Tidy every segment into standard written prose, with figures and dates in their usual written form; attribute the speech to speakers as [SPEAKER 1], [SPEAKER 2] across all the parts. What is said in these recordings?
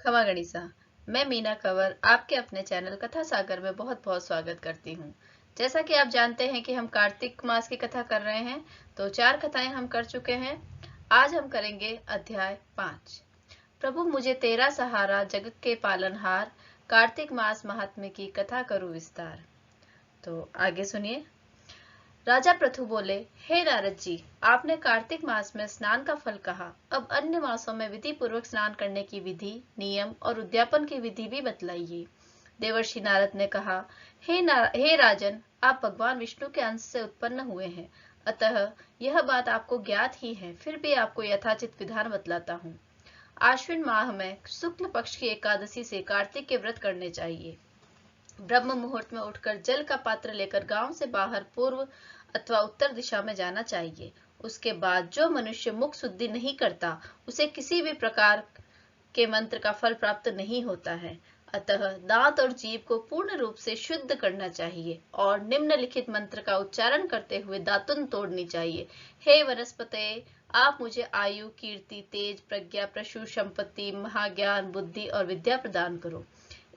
[SPEAKER 1] खमा गणिसा। मैं मीना कंवर आपके अपने चैनल कथा सागर में बहुत बहुत स्वागत करती हूँ। जैसा कि आप जानते हैं कि हम कार्तिक मास की कथा कर रहे हैं, तो 4 कथाएं हम कर चुके हैं। आज हम करेंगे अध्याय 5। प्रभु मुझे तेरा सहारा जगत के पालनहार, कार्तिक मास महात्म्य की कथा करूँ विस्तार। तो आगे सुनिए। राजा पृथु बोले, हे नारद जी, आपने कार्तिक मास में स्नान का फल कहा, अब अन्य मासों में विधि पूर्वक स्नान करने की विधि, नियम और उद्यापन की विधि भी बतलाइए। देवर्षि नारद ने कहा, हे राजन, आप भगवान विष्णु के अंश से उत्पन्न हुए हैं, अतः यह बात आपको ज्ञात ही है, फिर भी आपको यथाचित विधान बतलाता हूँ। आश्विन माह में शुक्ल पक्ष की एकादशी से कार्तिक के व्रत करने चाहिए। ब्रह्म मुहूर्त में उठकर जल का पात्र लेकर गांव से बाहर पूर्व अथवा उत्तर दिशा में जाना चाहिए। उसके बाद जो मनुष्य मुख शुद्धि नहीं करता, उसे किसी भी प्रकार के मंत्र का फल प्राप्त नहीं होता है। अतः दांत और जीभ को पूर्ण रूप से शुद्ध करना चाहिए और निम्नलिखित मंत्र का उच्चारण करते हुए दातुन तोड़नी चाहिए। हे वनस्पते, आप मुझे आयु, कीर्ति, तेज, प्रज्ञा, प्रशु, संपत्ति, महाज्ञान, बुद्धि और विद्या प्रदान करो।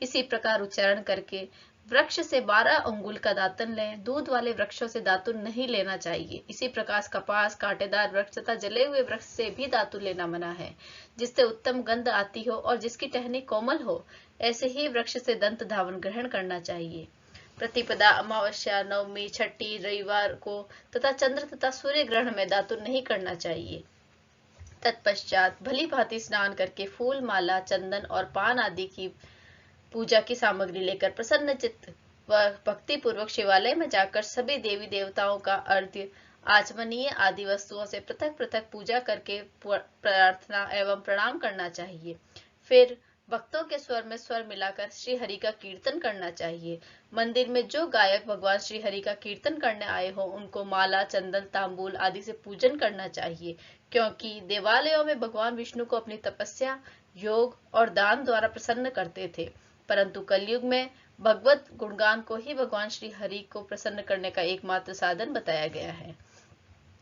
[SPEAKER 1] इसी प्रकार उच्चारण करके वृक्ष से 12 अंगुल का दातन लें। दूध वाले वृक्षों से दातुन नहीं लेना चाहिए। इसी प्रकार कपास, कांटेदार वृक्ष तथा जले हुए वृक्ष से भी दातुन लेना मना है, जिससे उत्तम गंध आती हो और जिसकी टहनी कोमल हो। ऐसे ही वृक्ष से दंत धावन ग्रहण करना चाहिए। प्रतिपदा, अमावस्या, नवमी, छठी, रविवार को तथा चंद्र तथा सूर्य ग्रहण में दातुन नहीं करना चाहिए। तत्पश्चात भली भांति स्नान करके फूल, माला, चंदन और पान आदि की पूजा की सामग्री लेकर प्रसन्न चित्त व भक्ति पूर्वक शिवालय में जाकर सभी देवी देवताओं का अर्घ्य, आचमनीय आदि वस्तुओं से पृथक पृथक पूजा करके प्रार्थना एवं प्रणाम करना चाहिए। फिर भक्तों के स्वर में स्वर मिलाकर श्री हरि का कीर्तन करना चाहिए। मंदिर में जो गायक भगवान श्री हरि का कीर्तन करने आए हो, उनको माला, चंदन, तांबूल आदि से पूजन करना चाहिए, क्योंकि देवालयों में भगवान विष्णु को अपनी तपस्या, योग और दान द्वारा प्रसन्न करते थे, परंतु कलयुग में भगवत गुणगान को ही भगवान श्री हरि को प्रसन्न करने का एकमात्र साधन बताया गया है।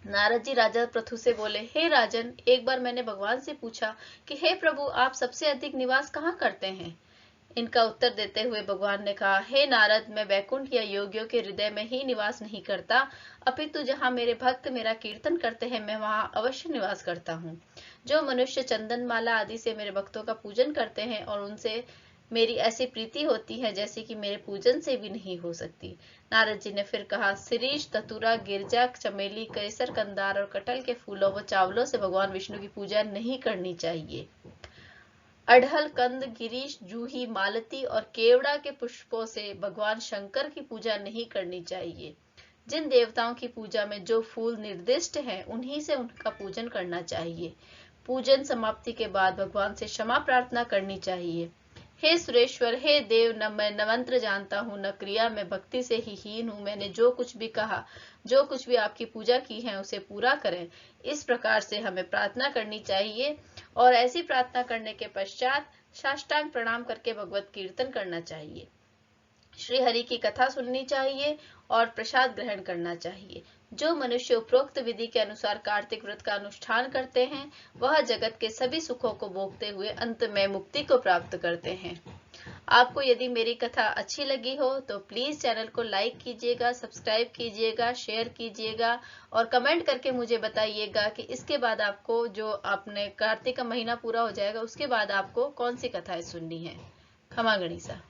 [SPEAKER 1] नारद जी राजा पृथु से बोले, हे राजन, एक बार मैंने भगवान से पूछा कि हे प्रभु, आप सबसे अधिक निवास कहाँ करते हैं? इनका उत्तर देते हुए भगवान ने कहा, हे नारद, मैं वैकुंठ या योगियों के हृदय में ही निवास नहीं करता, अपितु जहाँ मेरे भक्त मेरा कीर्तन करते हैं, मैं वहाँ अवश्य निवास करता हूँ। जो मनुष्य चंदन माला आदि से मेरे भक्तों का पूजन करते हैं और उनसे मेरी ऐसी प्रीति होती है जैसे कि मेरे पूजन से भी नहीं हो सकती। नारद जी ने फिर कहा, शिरीष, धतूरा, गिरजा, चमेली, केसर, कंदार और कटहल के फूलों व चावलों से भगवान विष्णु की पूजा नहीं करनी चाहिए। अड़हल, कंद, गिरीश, जूही, मालती और केवड़ा के पुष्पों से भगवान शंकर की पूजा नहीं करनी चाहिए। जिन देवताओं की पूजा में जो फूल निर्दिष्ट हैं, उन्हीं से उनका पूजन करना चाहिए। पूजन समाप्ति के बाद भगवान से क्षमा प्रार्थना करनी चाहिए। हे सुरेश्वर, हे देव, न मैं न मंत्र जानता हूँ, न क्रिया, मैं भक्ति से ही हीन हूँ। मैंने जो कुछ भी कहा, जो कुछ भी आपकी पूजा की है, उसे पूरा करें। इस प्रकार से हमें प्रार्थना करनी चाहिए और ऐसी प्रार्थना करने के पश्चात साष्टांग प्रणाम करके भगवत कीर्तन करना चाहिए। श्री हरि की कथा सुननी चाहिए और प्रसाद ग्रहण करना चाहिए। जो मनुष्य उपरोक्त विधि के अनुसार कार्तिक व्रत का अनुष्ठान करते हैं, वह जगत के सभी सुखों को भोगते हुए अंत में मुक्ति को प्राप्त करते हैं। आपको यदि मेरी कथा अच्छी लगी हो तो प्लीज चैनल को लाइक कीजिएगा, सब्सक्राइब कीजिएगा, शेयर कीजिएगा और कमेंट करके मुझे बताइएगा कि इसके बाद आपको, जो आपने कार्तिक का महीना पूरा हो जाएगा, उसके बाद आपको कौन सी कथाएं सुननी है। खमा गणिसा।